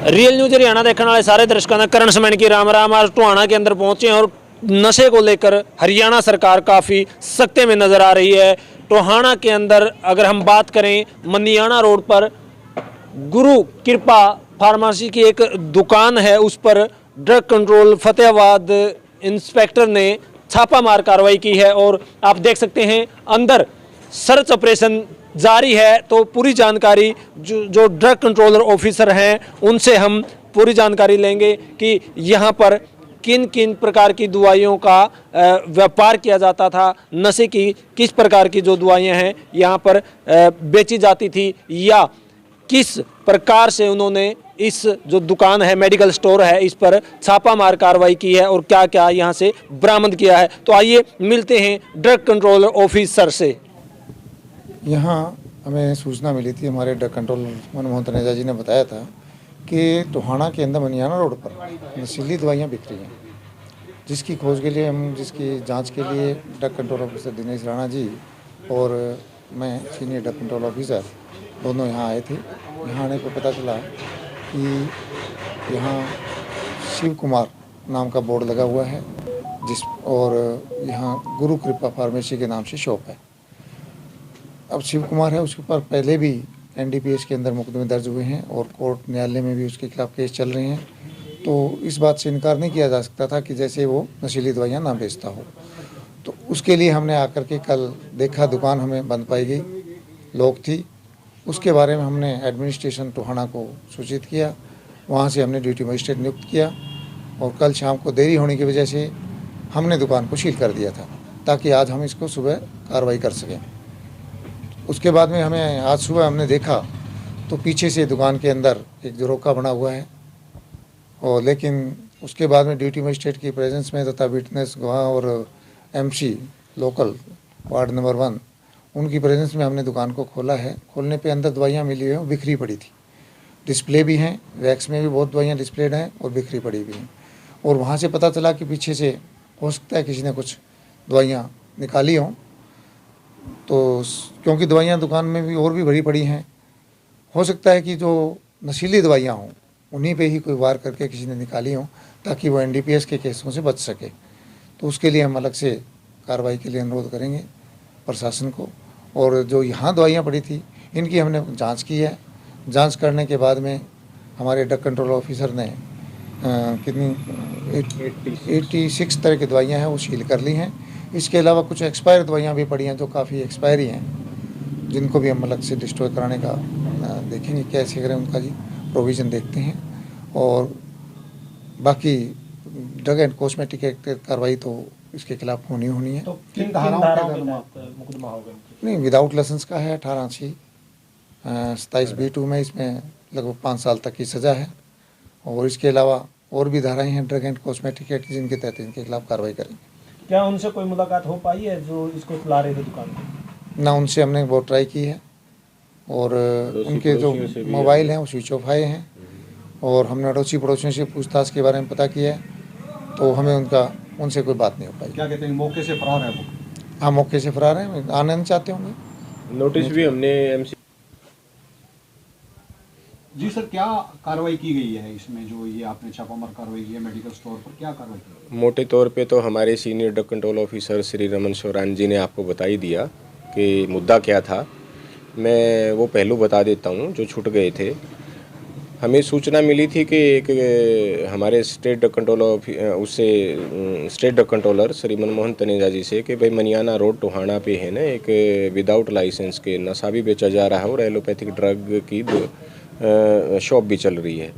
Real news Haryana देखने वाले सारे दर्शकों का करण समैन की राम राम। आज टोहाना के अंदर पहुंचे हैं और नशे को लेकर हरियाणा सरकार काफ़ी सख्ते में नज़र आ रही है। टोहाना के अंदर अगर हम बात करें, मनियाना रोड पर गुरु कृपा फार्मेसी की एक दुकान है, उस पर ड्रग कंट्रोल फतेहाबाद इंस्पेक्टर ने छापामार कार्रवाई की है और आप देख सकते हैं अंदर सर्च ऑपरेशन जारी है। तो पूरी जानकारी जो ड्रग कंट्रोलर ऑफिसर हैं उनसे हम पूरी जानकारी लेंगे कि यहाँ पर किन किन प्रकार की दवाइयों का व्यापार किया जाता था, नशे की किस प्रकार की जो दवाइयाँ हैं यहाँ पर बेची जाती थी, या किस प्रकार से उन्होंने इस जो दुकान है, मेडिकल स्टोर है, इस पर छापामार कार्रवाई की है और क्या क्या यहाँ से बरामद किया है। तो आइए मिलते हैं ड्रग कंट्रोलर ऑफिसर से। यहाँ हमें सूचना मिली थी, हमारे ड्रग कंट्रोलर मनमोहन तनेजा जी ने बताया था कि टोहाना के अंदर मनियाना रोड पर नशीली दवाइयाँ बिक रही हैं, जिसकी खोज के लिए जिसकी जांच के लिए drug control officer Dinesh Rana ji और मैं सीनियर ड्रग कंट्रोल ऑफिसर दोनों यहाँ आए थे। यहाँ आने पर पता चला कि यहाँ शिव कुमार नाम का बोर्ड लगा हुआ है और यहाँ गुरु कृपा फार्मेसी के नाम से शॉप है। अब शिव कुमार है, उसके ऊपर पहले भी एनडीपीएस के अंदर मुकदमे दर्ज हुए हैं और कोर्ट न्यायालय में भी उसके खिलाफ केस चल रहे हैं। तो इस बात से इनकार नहीं किया जा सकता था कि जैसे वो नशीली दवाइयाँ ना बेचता हो। तो उसके लिए हमने आकर के कल देखा, दुकान हमें बंद पाई गई, लॉक थी। उसके बारे में हमने एडमिनिस्ट्रेशन टोहाना को सूचित किया, वहाँ से हमने ड्यूटी मजिस्ट्रेट नियुक्त किया और कल शाम को देरी होने की वजह से हमने दुकान को सील कर दिया था ताकि आज हम इसको सुबह कार्रवाई कर सकें। उसके बाद में हमें आज सुबह हमने देखा तो पीछे से दुकान के अंदर एक झरोखा बना हुआ है, और लेकिन उसके बाद में ड्यूटी मजिस्ट्रेट की प्रेजेंस में तथा विटनेस गवाह और एमसी लोकल वार्ड नंबर 1 उनकी प्रेजेंस में हमने दुकान को खोला है। खोलने पे अंदर दवाइयाँ मिली हुई हैं, बिखरी पड़ी थी। डिस्प्ले भी हैं, रैक्स में भी बहुत दवाइयाँ डिस्प्लेड हैं और बिखरी पड़ी भी हैं। और वहाँ से पता चला कि पीछे से हो सकता है किसी ने कुछ दवाइयाँ निकाली हों, तो क्योंकि दवाइयाँ दुकान में भी और भी भरी पड़ी हैं, हो सकता है कि जो नशीली दवाइयाँ हों उन्हीं पे ही कोई वार करके किसी ने निकाली हों ताकि वो एनडीपीएस के केसों से बच सके। तो उसके लिए हम अलग से कार्रवाई के लिए अनुरोध करेंगे प्रशासन को। और जो यहाँ दवाइयाँ पड़ी थी इनकी हमने जांच की है। जांच करने के बाद में हमारे ड्रग कंट्रोल ऑफिसर ने कितनी 86 तरह की दवाइयाँ हैं वो सील कर ली हैं। इसके अलावा कुछ एक्सपायर दवाइयाँ भी पड़ी हैं जो काफ़ी एक्सपायरी हैं, जिनको भी हम अलग से डिस्ट्रॉय कराने का देखेंगे कैसे करें, उनका जी प्रोविज़न देखते हैं। और बाकी ड्रग एंड कॉस्मेटिक एक्ट कार्रवाई तो इसके खिलाफ होनी है। तो किन धाराओं पे मुकदमा होगा? नहीं, विदाउट लाइसेंस का है 18C 27B2 में, इसमें लगभग 5 साल तक की सज़ा है। और इसके अलावा और भी धाराएँ हैं ड्रग एंड कॉस्मेटिक एक्ट जिनके तहत इनके खिलाफ कार्रवाई करेंगे। क्या उनसे कोई मुलाकात हो पाई है जो इसको चला रहे थे दुकान पे? ना, उनसे हमने बहुत ट्राई की है और उनके जो मोबाइल हैं वो स्विच ऑफ आए हैं और हमने अड़ोसी पड़ोसियों से पूछताछ के बारे में पता किया है, तो हमें उनसे कोई बात नहीं हो पाई। क्या कहते हैं, मौके से फरार है वो? हाँ, मौके से फरार हैं, आना नहीं चाहते होंगे। नोटिस भी हमने एमसी जी सर, क्या कार्रवाई की गई है इसमें, जो ये आपने छापामार कार्रवाई की है मेडिकल स्टोर पर, क्या कार्रवाई की? मोटे तौर पे तो हमारे senior drug control officer Shri Raman Shoran ji ने आपको बता ही दिया कि मुद्दा क्या था। मैं वो पहलू बता देता हूँ जो छूट गए थे। हमें सूचना मिली थी कि एक हमारे state drug controller Shri Manmohan Taneja ji से कि भाई मनियाना रोड टोहाना पे है ना, एक विदाउट लाइसेंस के नशा भी बेचा जा रहा है और एलोपैथिक ड्रग की शॉप भी चल रही है।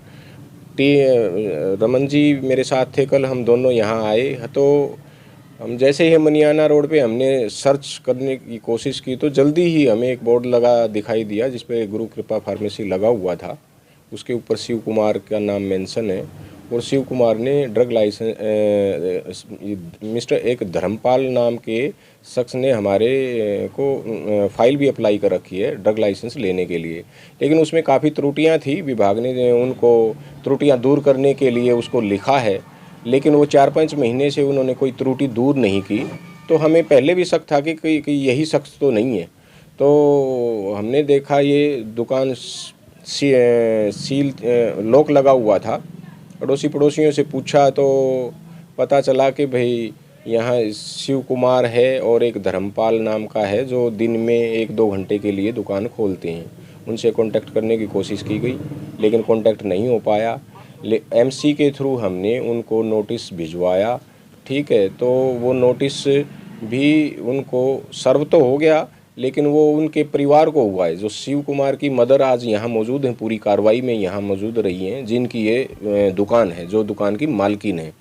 रमन जी मेरे साथ थे, कल हम दोनों यहाँ आए तो हम जैसे ही मनियाना रोड पे हमने सर्च करने की कोशिश की तो जल्दी ही हमें एक बोर्ड लगा दिखाई दिया जिस पे गुरु कृपा फार्मेसी लगा हुआ था। उसके ऊपर शिव कुमार का नाम मेंशन है और शिव कुमार ने ड्रग लाइसेंस मिस्टर एक धर्मपाल नाम के शख्स ने हमारे को फाइल भी अप्लाई कर रखी है ड्रग लाइसेंस लेने के लिए, लेकिन उसमें काफ़ी त्रुटियां थी। विभाग ने उनको त्रुटियां दूर करने के लिए उसको लिखा है, लेकिन वो 4-5 महीने से उन्होंने कोई त्रुटि दूर नहीं की। तो हमें पहले भी शक था कि यही शख्स तो नहीं है। तो हमने देखा ये दुकान सील लॉक लगा हुआ था। पड़ोसियों से पूछा तो पता चला कि भाई यहाँ शिव कुमार है और एक धर्मपाल नाम का है जो दिन में 1-2 घंटे के लिए दुकान खोलते हैं। उनसे कांटेक्ट करने की कोशिश की गई लेकिन कांटेक्ट नहीं हो पाया। एमसी के थ्रू हमने उनको नोटिस भिजवाया, ठीक है, तो वो नोटिस भी उनको सर्व तो हो गया लेकिन वो उनके परिवार को हुआ है। जो शिव कुमार की मदर आज यहाँ मौजूद हैं, पूरी कार्रवाई में यहाँ मौजूद रही हैं, जिनकी ये दुकान है, जो दुकान की मालकिन है,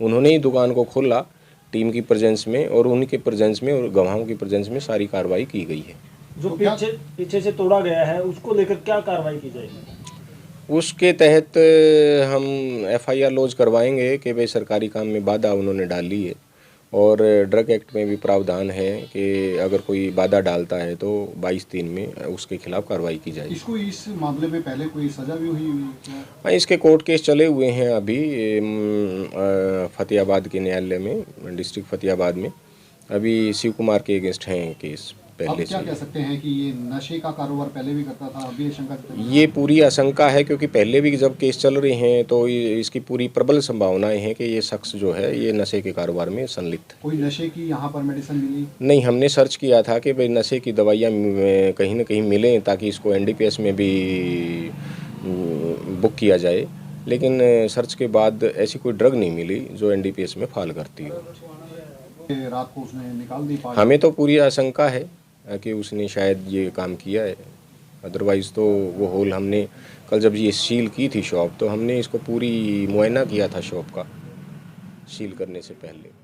उन्होंने ही दुकान को खोला टीम की प्रेजेंस में और उनके प्रेजेंस में और गवाहों की प्रेजेंस में सारी कार्रवाई की गई है। जो पीछे से तोड़ा गया है उसको लेकर क्या कार्रवाई की जाएगी? उसके तहत हम एफआईआर लॉन्च करवाएंगे कि भाई सरकारी काम में बाधा उन्होंने डाली है और ड्रग एक्ट में भी प्रावधान है कि अगर कोई बाधा डालता है तो 22(3) में उसके खिलाफ कार्रवाई की जाएगी। इसको इस मामले में पहले कोई सजा भी हुई है? हाँ, इसके कोर्ट केस चले हुए हैं अभी फतेहाबाद के न्यायालय में, डिस्ट्रिक्ट फतेहाबाद में। अभी शिव कुमार के अगेंस्ट हैं केस अब पहले क्या से। कह सकते हैं कि ये नशे का कारोबार पहले भी करता था, अभी आशंका ये पूरी आशंका है क्योंकि पहले भी जब केस चल रहे हैं तो इसकी पूरी प्रबल संभावनाएं हैं कि ये शख्स जो है ये नशे के कारोबार में संलिप्त है। कोई नशे की यहाँ पर मेडिसिन मिली? नहीं, हमने सर्च किया था कि भाई नशे की दवाइयाँ कहीं ना कहीं मिलें ताकि इसको एनडीपीएस में भी बुक किया जाए, लेकिन सर्च के बाद ऐसी कोई ड्रग नहीं मिली जो एनडीपीएस में फाल करती हो। रात को उसने निकाल दी? हमें तो पूरी आशंका है कि उसने शायद ये काम किया है, अदरवाइज़ तो वो होल हमने कल जब ये सील की थी शॉप तो हमने इसको पूरी मुआयना किया था शॉप का सील करने से पहले।